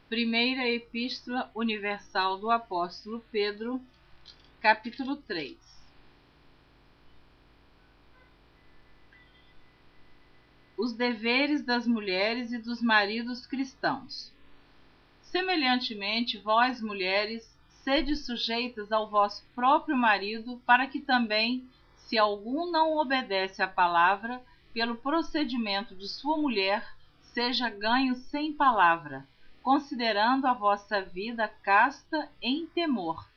Primeira Epístola Universal do Apóstolo Pedro, capítulo 3. Os deveres das mulheres e dos maridos cristãos. Semelhantemente, vós, mulheres, sede sujeitas ao vosso próprio marido, para que também, se algum não obedece à palavra, pelo procedimento de sua mulher, seja ganho sem palavra, considerando a vossa vida casta em temor.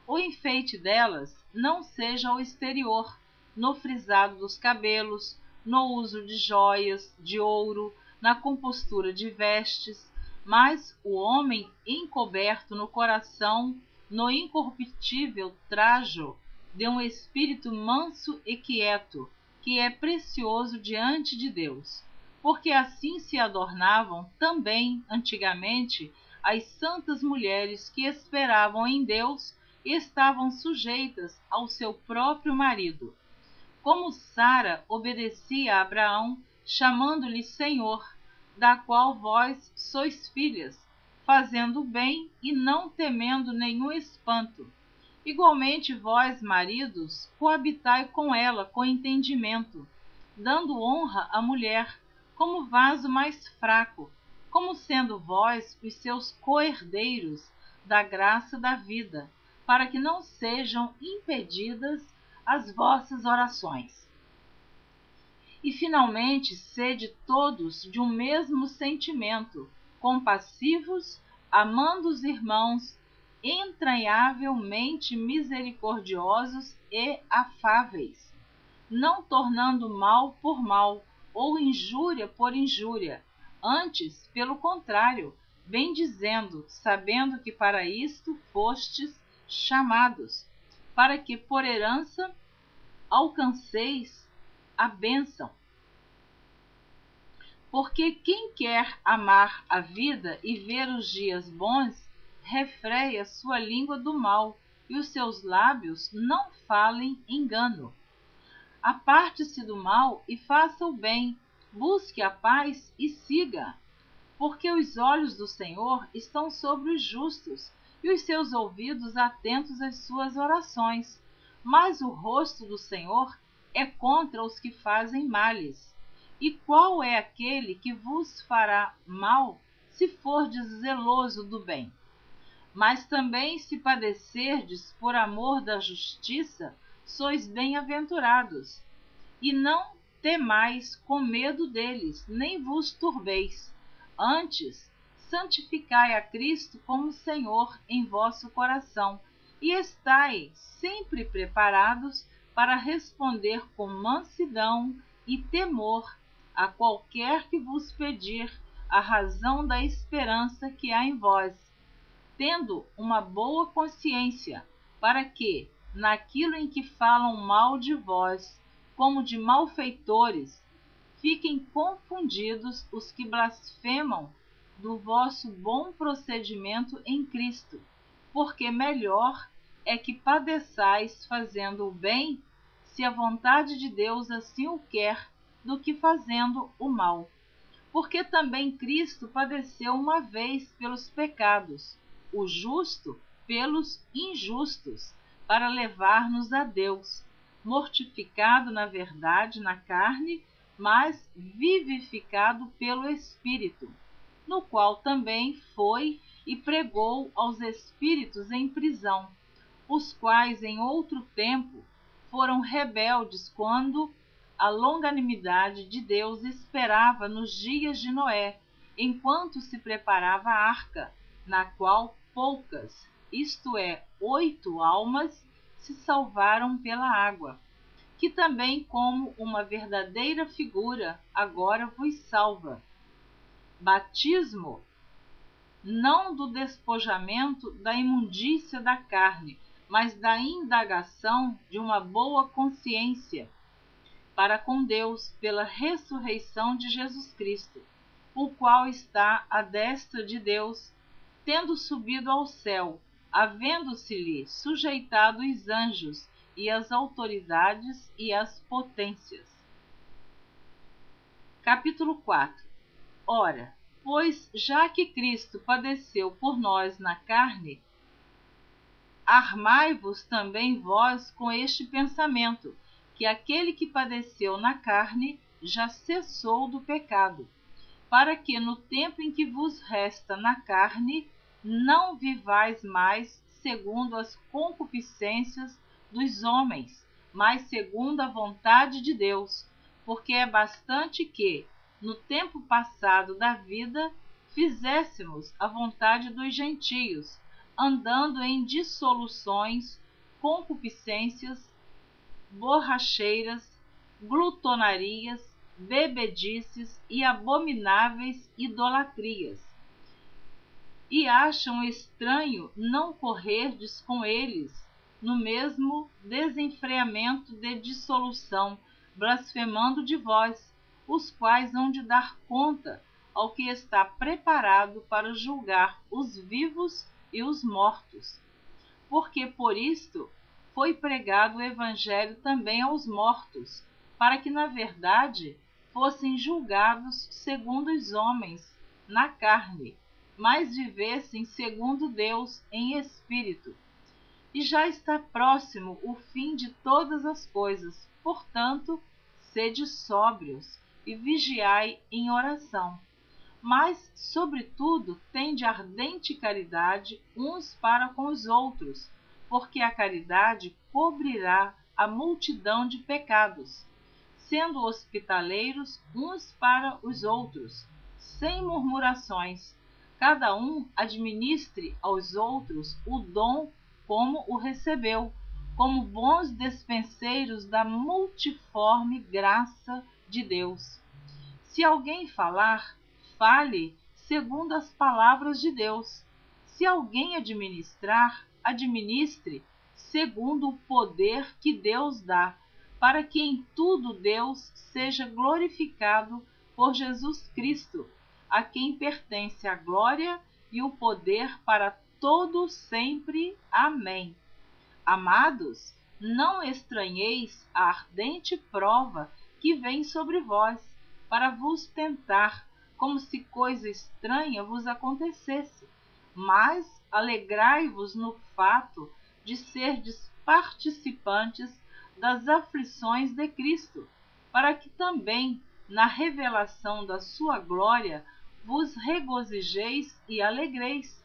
O enfeite delas não seja o exterior, no frisado dos cabelos, no uso de joias, de ouro, na compostura de vestes, mas o homem encoberto no coração, no incorruptível trajo de um espírito manso e quieto, que é precioso diante de Deus. Porque assim se adornavam também antigamente as santas mulheres que esperavam em Deus e estavam sujeitas ao seu próprio marido. Como Sara obedecia a Abraão, chamando-lhe Senhor, da qual vós sois filhas, fazendo o bem e não temendo nenhum espanto. Igualmente vós, maridos, coabitai com ela com entendimento, dando honra à mulher, como vaso mais fraco, como sendo vós os seus co-herdeiros da graça da vida, para que não sejam impedidas as vossas orações. E finalmente, sede todos de um mesmo sentimento, compassivos, amando os irmãos, entranhavelmente misericordiosos e afáveis, não tornando mal por mal, ou injúria por injúria, antes, pelo contrário, bendizendo, sabendo que para isto fostes chamados, para que por herança alcanceis a bênção. Porque quem quer amar a vida e ver os dias bons, refreia sua língua do mal, e os seus lábios não falem engano. Aparte-se do mal e faça o bem, busque a paz e siga. Porque os olhos do Senhor estão sobre os justos, e os seus ouvidos atentos às suas orações. Mas o rosto do Senhor é contra os que fazem males. E qual é aquele que vos fará mal, se fordes zeloso do bem? Mas também se padecerdes por amor da justiça, sois bem-aventurados. E não temais com medo deles, nem vos turbeis. Antes, santificai a Cristo como Senhor em vosso coração, e estai sempre preparados para responder com mansidão e temor a qualquer que vos pedir a razão da esperança que há em vós, tendo uma boa consciência, para que, naquilo em que falam mal de vós, como de malfeitores, fiquem confundidos os que blasfemam do vosso bom procedimento em Cristo, porque melhor é que padeçais fazendo o bem, se a vontade de Deus assim o quer, do que fazendo o mal. Porque também Cristo padeceu uma vez pelos pecados, o justo pelos injustos, para levar-nos a Deus, mortificado na verdade na carne, mas vivificado pelo Espírito, no qual também foi e pregou aos espíritos em prisão, os quais em outro tempo foram rebeldes quando a longanimidade de Deus esperava nos dias de Noé, enquanto se preparava a arca, na qual poucas, isto é, 8 almas, se salvaram pela água, que também, como uma verdadeira figura, agora vos salva. Batismo, não do despojamento da imundícia da carne, mas da indagação de uma boa consciência para com Deus pela ressurreição de Jesus Cristo, o qual está à destra de Deus, tendo subido ao céu, havendo-se-lhe sujeitado os anjos e as autoridades e as potências. Capítulo 4. Ora, Pois, já que Cristo padeceu por nós na carne, armai-vos também vós com este pensamento, que aquele que padeceu na carne já cessou do pecado, para que no tempo em que vos resta na carne, não vivais mais segundo as concupiscências dos homens, mas segundo a vontade de Deus, porque é bastante que, no tempo passado da vida, fizéssemos a vontade dos gentios, andando em dissoluções, concupiscências, borracheiras, glutonarias, bebedices e abomináveis idolatrias. E acham estranho não correrdes com eles no mesmo desenfreamento de dissolução, blasfemando de vós, os quais hão de dar conta ao que está preparado para julgar os vivos e os mortos. Porque por isto foi pregado o evangelho também aos mortos, para que na verdade fossem julgados segundo os homens, na carne, mas vivessem segundo Deus em espírito. E já está próximo o fim de todas as coisas, portanto, sede sóbrios e vigiai em oração. Mas, sobretudo, tende ardente caridade uns para com os outros, porque a caridade cobrirá a multidão de pecados, sendo hospitaleiros uns para os outros, sem murmurações. Cada um administre aos outros o dom como o recebeu, como bons despenseiros da multiforme graça de Deus. Se alguém falar, fale segundo as palavras de Deus. Se alguém administrar, administre segundo o poder que Deus dá, para que em tudo Deus seja glorificado por Jesus Cristo, a quem pertence a glória e o poder para todo sempre. Amém. Amados, não estranheis a ardente prova que vem sobre vós, para vos tentar, como se coisa estranha vos acontecesse, mas alegrai-vos no fato de serdes participantes das aflições de Cristo, para que também, na revelação da sua glória, vos regozijeis e alegreis.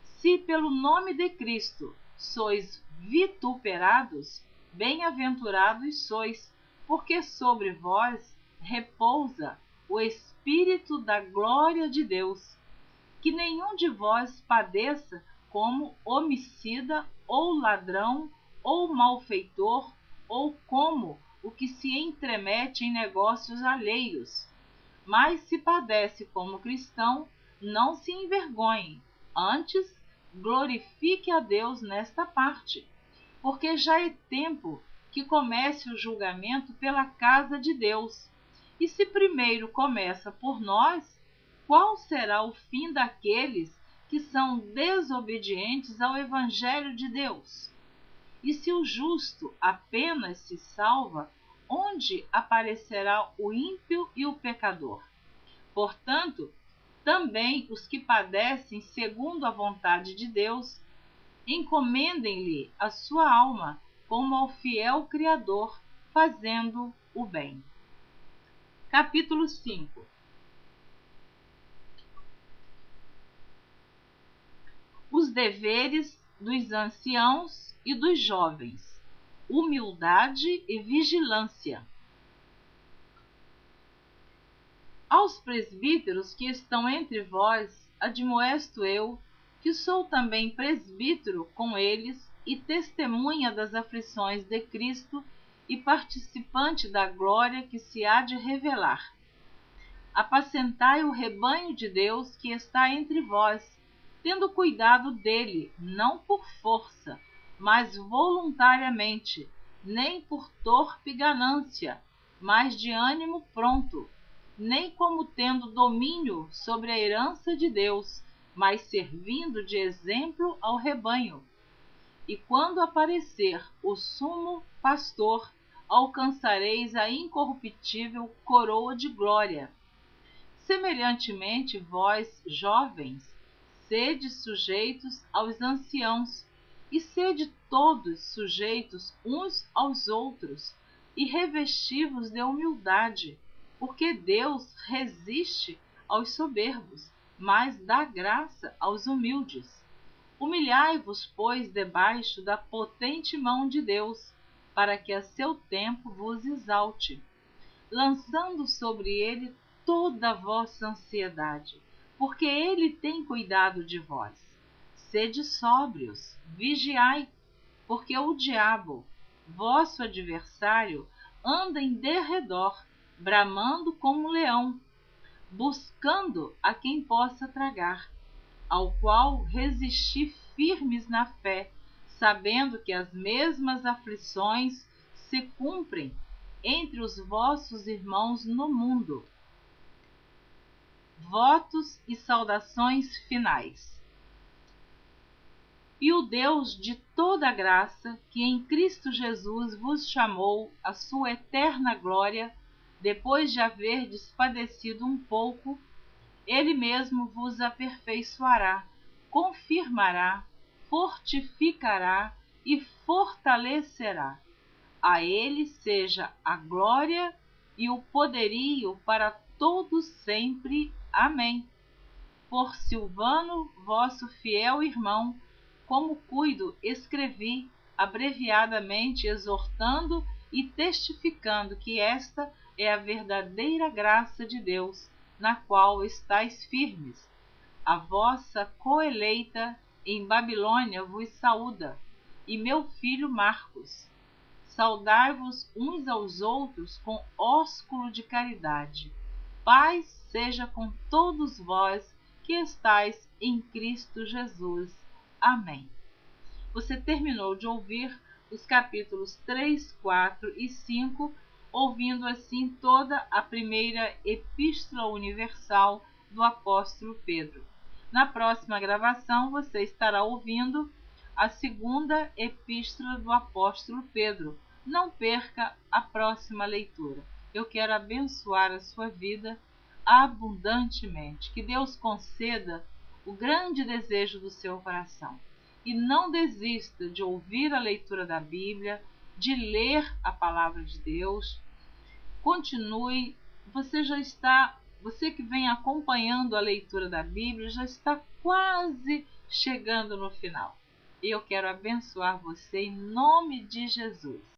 Se pelo nome de Cristo sois vituperados, bem-aventurados sois, porque sobre vós repousa o Espírito da glória de Deus. Que nenhum de vós padeça como homicida, ou ladrão, ou malfeitor, ou como o que se entremete em negócios alheios. Mas se padece como cristão, não se envergonhe, antes glorifique a Deus nesta parte, porque já é tempo que comece o julgamento pela casa de Deus. E se primeiro começa por nós, qual será o fim daqueles que são desobedientes ao Evangelho de Deus? E se o justo apenas se salva, onde aparecerá o ímpio e o pecador? Portanto, também os que padecem segundo a vontade de Deus, encomendem-lhe a sua alma como ao fiel Criador, fazendo o bem. Capítulo 5. Os deveres dos anciãos e dos jovens, humildade e vigilância. Aos presbíteros que estão entre vós, admoesto eu, que sou também presbítero com eles e testemunha das aflições de Cristo e participante da glória que se há de revelar. Apacentai o rebanho de Deus que está entre vós, tendo cuidado dele, não por força, mas voluntariamente, nem por torpe ganância, mas de ânimo pronto, nem como tendo domínio sobre a herança de Deus, mas servindo de exemplo ao rebanho. E quando aparecer o sumo pastor, alcançareis a incorruptível coroa de glória. Semelhantemente, vós, jovens, sede sujeitos aos anciãos, e sede todos sujeitos uns aos outros, e revesti-vos de humildade, porque Deus resiste aos soberbos, mas dá graça aos humildes. Humilhai-vos, pois, debaixo da potente mão de Deus, para que a seu tempo vos exalte, lançando sobre ele toda a vossa ansiedade, porque ele tem cuidado de vós. Sede sóbrios, vigiai, porque o diabo, vosso adversário, anda em derredor, bramando como um leão, buscando a quem possa tragar, ao qual resisti firmes na fé, sabendo que as mesmas aflições se cumprem entre os vossos irmãos no mundo. Votos e saudações finais. E o Deus de toda graça, que em Cristo Jesus vos chamou à sua eterna glória, depois de haverdes padecido um pouco, ele mesmo vos aperfeiçoará, confirmará, fortificará e fortalecerá. A ele seja a glória e o poderio para todos sempre. Amém. Por Silvano, vosso fiel irmão, como cuido, escrevi abreviadamente, exortando e testificando que esta é a verdadeira graça de Deus, na qual estáis firmes. A vossa coeleita em Babilônia vos saúda, e meu filho Marcos. Saudai-vos uns aos outros com ósculo de caridade. Paz seja com todos vós que estáis em Cristo Jesus. Amém. Você terminou de ouvir os capítulos 3, 4 e 5, ouvindo assim toda a primeira Epístola Universal do apóstolo Pedro. Na próxima gravação você estará ouvindo a segunda Epístola do apóstolo Pedro. Não perca a próxima leitura. Eu quero abençoar a sua vida abundantemente. Que Deus conceda o grande desejo do seu coração. E não desista de ouvir a leitura da Bíblia, de ler a palavra de Deus. Continue. Você que vem acompanhando a leitura da Bíblia já está quase chegando no final. E eu quero abençoar você em nome de Jesus.